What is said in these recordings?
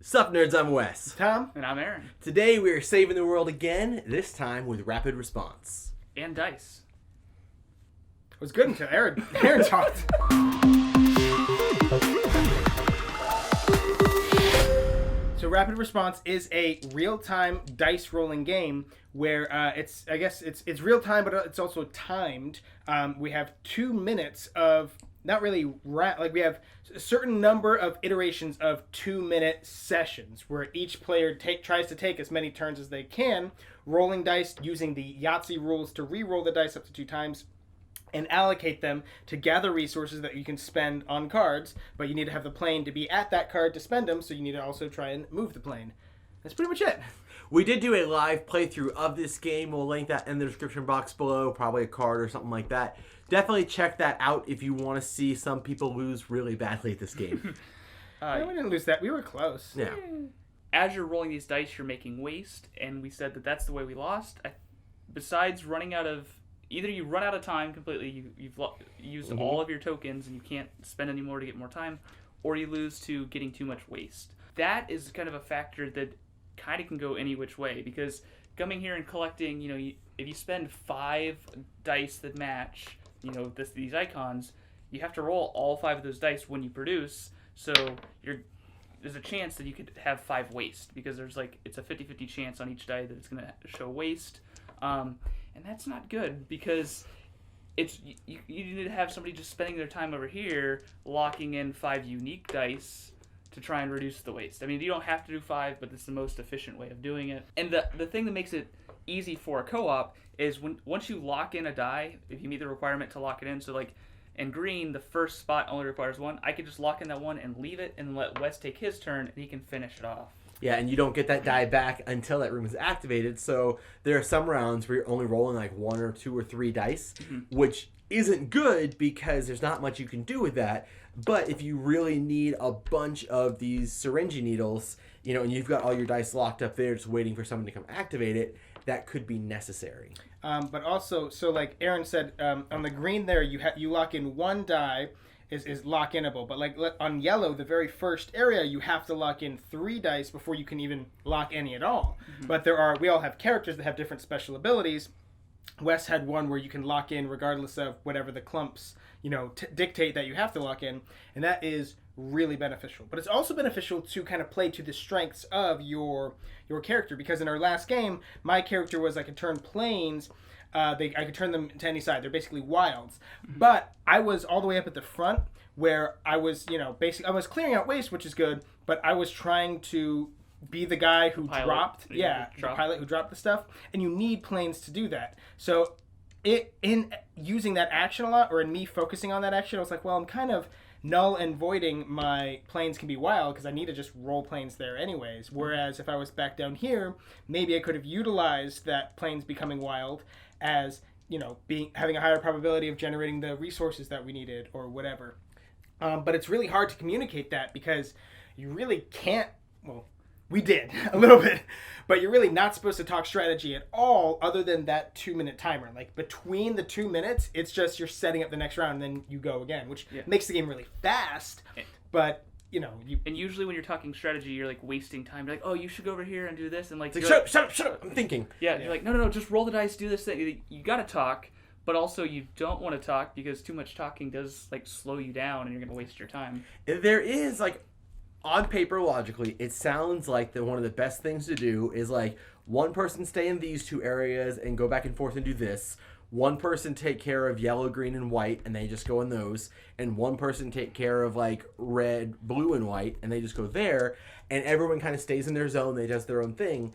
Sup nerds, I'm Wes. Tom. And I'm Aaron. Today we are saving the world again, this time with rapid response. And dice. It was good until Aaron talked. So rapid response is a real-time dice rolling game where it's real-time, but it's also timed. We have 2 minutes of not really we have a certain number of iterations of 2-minute sessions where each player tries to take as many turns as they can, rolling dice using the Yahtzee rules to re-roll the dice up to 2 times. And allocate them to gather resources that you can spend on cards, but you need to have the plane to be at that card to spend them, so you need to also try and move the plane. That's pretty much it. We did do a live playthrough of this game. We'll link that in the description box below, probably a card or something like that. Definitely check that out if you want to see some people lose really badly at this game. We didn't lose that. We were close. Yeah. As you're rolling these dice, you're making waste, and we said that that's the way we lost. Besides running out of... Either you run out of time completely, you've used all of your tokens and you can't spend any more to get more time, or you lose to getting too much waste. That is kind of a factor that kind of can go any which way, because coming here and collecting, if you spend 5 dice that match, these icons, you have to roll all 5 of those dice when you produce, so there's a chance that you could have 5 waste, because it's a 50-50 chance on each die that it's going to show waste. And that's not good, because you need to have somebody just spending their time over here locking in 5 unique dice to try and reduce the waste. I mean, you don't have to do 5, but it's the most efficient way of doing it. And the thing that makes it easy for a co-op is once you lock in a die, if you meet the requirement to lock it in, so in green, the first spot only requires 1, I could just lock in that 1 and leave it and let Wes take his turn, and he can finish it off. Yeah, and you don't get that die back until that room is activated. So there are some rounds where you're only rolling like 1 or 2 or 3 dice, which isn't good because there's not much you can do with that. But if you really need a bunch of these syringe needles, and you've got all your dice locked up there just waiting for someone to come activate it, that could be necessary. But also, so like Aaron said, on the green there, you lock in 1 die. Is lock-inable, but on yellow, the very first area, you have to lock in 3 dice before you can even lock any at all. But we all have characters that have different special abilities. Wes had one where you can lock in regardless of whatever the clumps, dictate that you have to lock in, and that is really beneficial. But it's also beneficial to kind of play to the strengths of your character, because in our last game, my character was I could turn planes. I could turn them to any side. They're basically wilds. But I was all the way up at the front where I was, I was clearing out waste, which is good, but I was trying to be the guy who dropped. The pilot who dropped the stuff. And you need planes to do that. So in using that action a lot, or in me focusing on that action, I was like, well, I'm kind of null and voiding my planes can be wild because I need to just roll planes there anyways. Whereas if I was back down here, maybe I could have utilized that planes becoming wild as, having a higher probability of generating the resources that we needed or whatever. But it's really hard to communicate that because you really can't, we did a little bit, but you're really not supposed to talk strategy at all other than that 2-minute timer. Like between the 2 minutes, it's just you're setting up the next round and then you go again, which makes the game really fast, but and usually when you're talking strategy, you're wasting time. You're like, oh, you should go over here and do this, and shut up, I'm thinking. Yeah, you're like, no, just roll the dice, do this thing. You gotta talk, but also you don't want to talk because too much talking does slow you down, and you're gonna waste your time. There is on paper, logically, it sounds like that one of the best things to do is one person stay in these 2 areas and go back and forth and do this. One person take care of yellow, green, and white, and they just go in those. And one person take care of red, blue, and white, and they just go there. And everyone kind of stays in their zone. They does their own thing.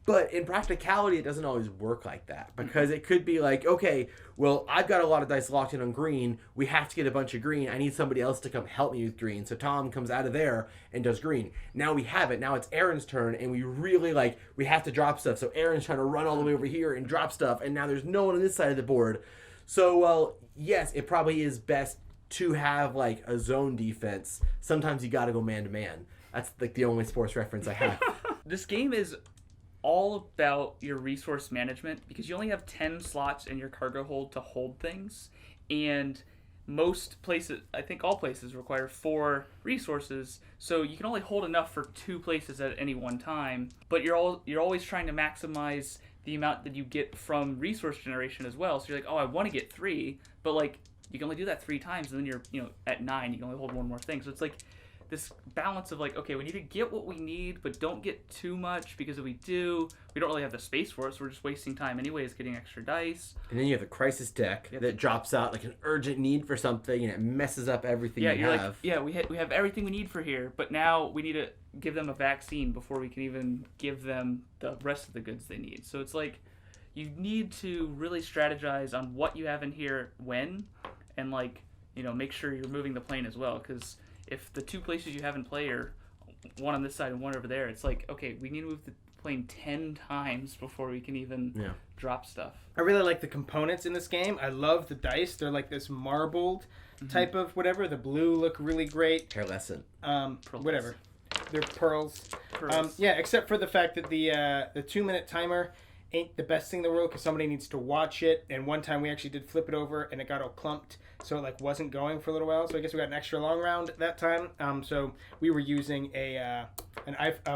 But in practicality, it doesn't always work like that. Because it could be okay, well, I've got a lot of dice locked in on green. We have to get a bunch of green. I need somebody else to come help me with green. So Tom comes out of there and does green. Now we have it. Now it's Aaron's turn. And we really, we have to drop stuff. So Aaron's trying to run all the way over here and drop stuff. And now there's no one on this side of the board. So, yes, it probably is best to have, a zone defense. Sometimes you got to go man-to-man. That's, the only sports reference I have. This game is all about your resource management because you only have 10 slots in your cargo hold to hold things, and most places, I think all places require 4 resources, so you can only hold enough for 2 places at any one time. But you're always trying to maximize the amount that you get from resource generation as well. So you're like, oh, I want to get 3, but like you can only do that 3 times, and then you're at 9, you can only hold 1 more thing. So it's like this balance of like, okay, we need to get what we need, but don't get too much, because if we do, we don't really have the space for it, so we're just wasting time anyways getting extra dice. And then you have the crisis deck that drops out like an urgent need for something, and it messes up everything you have. We have everything we need for here, but now we need to give them a vaccine before we can even give them the rest of the goods they need. So it's like you need to really strategize on what you have in here when, and like, make sure you're moving the plane as well, because if the 2 places you have in play are one on this side and one over there, it's like, okay, we need to move the plane 10 times before we can even drop stuff. I really like the components in this game. I love the dice. They're like this marbled type of whatever. The blue look really great. Pearlescent. Whatever. They're pearls. Except for the fact that the 2-minute timer ain't the best thing in the world, because somebody needs to watch it. And one time we actually did flip it over and it got all clumped, so it like wasn't going for a little while. So I guess we got an extra long round that time. So we were using a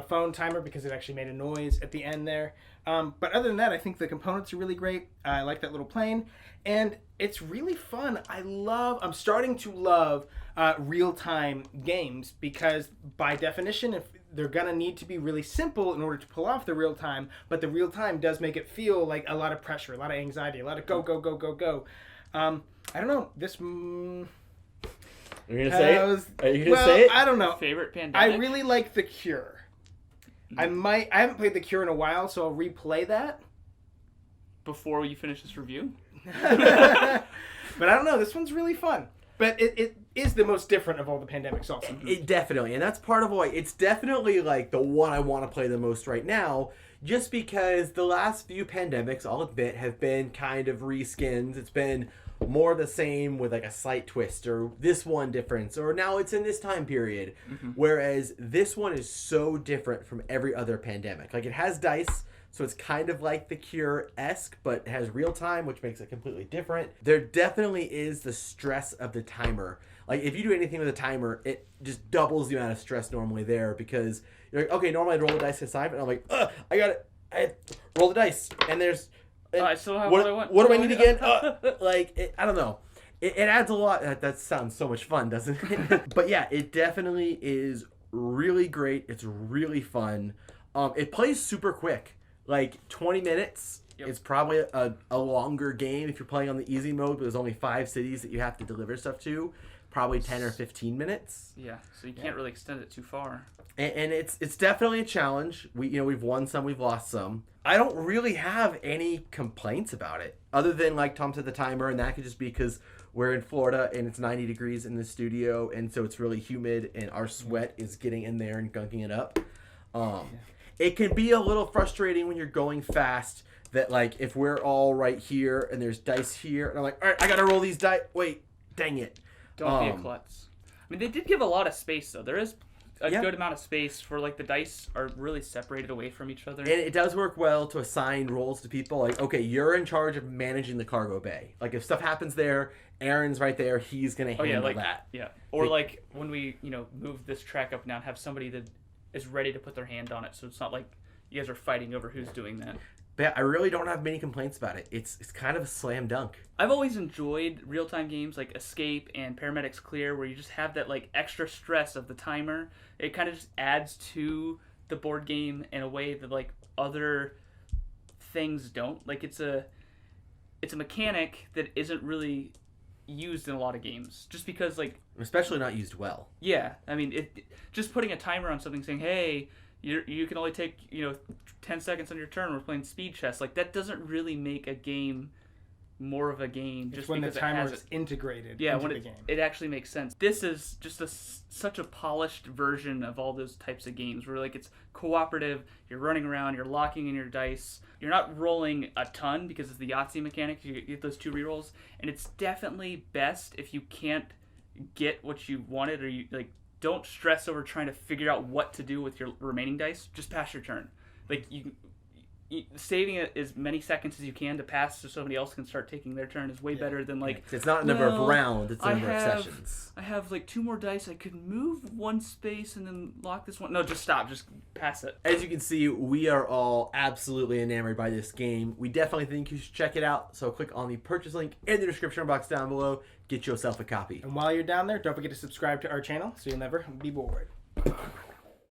phone timer because it actually made a noise at the end there. But other than that, I think the components are really great. I like that little plane, and it's really fun. I'm starting to love real-time games, because by definition, if they're going to need to be really simple in order to pull off the real time, but the real time does make it feel like a lot of pressure, a lot of anxiety, a lot of go, go, go, go, go. I don't know. This... Are you going to say it? Are you going to say it? I don't know. Favorite pandemic? I really like The Cure. I haven't played The Cure in a while, so I'll replay that. Before you finish this review? But I don't know. This one's really fun. But it is the most different of all the pandemics also. It definitely. And that's part of why it's definitely like the one I want to play the most right now, just because the last few pandemics, I'll admit, have been kind of reskins. It's been more of the same with like a slight twist, or this one difference, or now it's in this time period. Whereas this one is so different from every other pandemic. Like, it has dice, so it's kind of like The Cure-esque, but it has real time, which makes it completely different. There definitely is the stress of the timer. Like, if you do anything with a timer, it just doubles the amount of stress normally there, because you're like, okay, normally I'd roll the dice assignment, and I'm like, I got it. I roll the dice, and there's... I still have what I want. What do I need again? I don't know. It adds a lot. That sounds so much fun, doesn't it? But yeah, it definitely is really great. It's really fun. It plays super quick. Like 20 minutes. Yep. It's probably a longer game if you're playing on the easy mode, but there's only 5 cities that you have to deliver stuff to. Probably 10 or 15 minutes. Yeah, so you can't really extend it too far. And it's definitely a challenge. We've won some, we've lost some. I don't really have any complaints about it, other than, like Tom said, the timer, and that could just be because we're in Florida and it's 90 degrees in the studio, and so it's really humid, and our sweat is getting in there and gunking it up. It can be a little frustrating when you're going fast, that like if we're all right here and there's dice here, and I'm like, all right, I gotta roll these dice. Wait, dang it. Don't be a klutz. I mean, they did give a lot of space, though. There is a good amount of space for, like, the dice are really separated away from each other. And it does work well to assign roles to people. Like, okay, you're in charge of managing the cargo bay. Like, if stuff happens there, Aaron's right there. He's going to handle that. Yeah. Or, like, when we, move this track up now, have somebody that is ready to put their hand on it. So it's not like you guys are fighting over who's doing that. But I really don't have many complaints about it. It's kind of a slam dunk. I've always enjoyed real-time games like Escape and Paramedics Clear, where you just have that like extra stress of the timer. It kind of just adds to the board game in a way that like other things don't. Like it's a mechanic that isn't really used in a lot of games, just because like, especially not used well. Yeah, I mean, just putting a timer on something saying, hey, you can only take 10 seconds on your turn. We're playing speed chess. Like, that doesn't really make a game more of a game. It's just when the because timer it has is integrated yeah, into when the game. It actually makes sense. This is just such a polished version of all those types of games where like it's cooperative. You're running around. You're locking in your dice. You're not rolling a ton because it's the Yahtzee mechanic. You get those 2 rerolls, and it's definitely best if you can't get what you wanted, or you like. Don't stress over trying to figure out what to do with your remaining dice. Just pass your turn. Like, you saving it as many seconds as you can to pass so somebody else can start taking their turn is way better than like. It's not a number of well, rounds; it's a number of sessions. I have like 2 more dice. I could move one space and then lock this one. No, just stop. Just pass it. As you can see, we are all absolutely enamored by this game. We definitely think you should check it out. So click on the purchase link in the description box down below. Get yourself a copy. And while you're down there, don't forget to subscribe to our channel so you'll never be bored.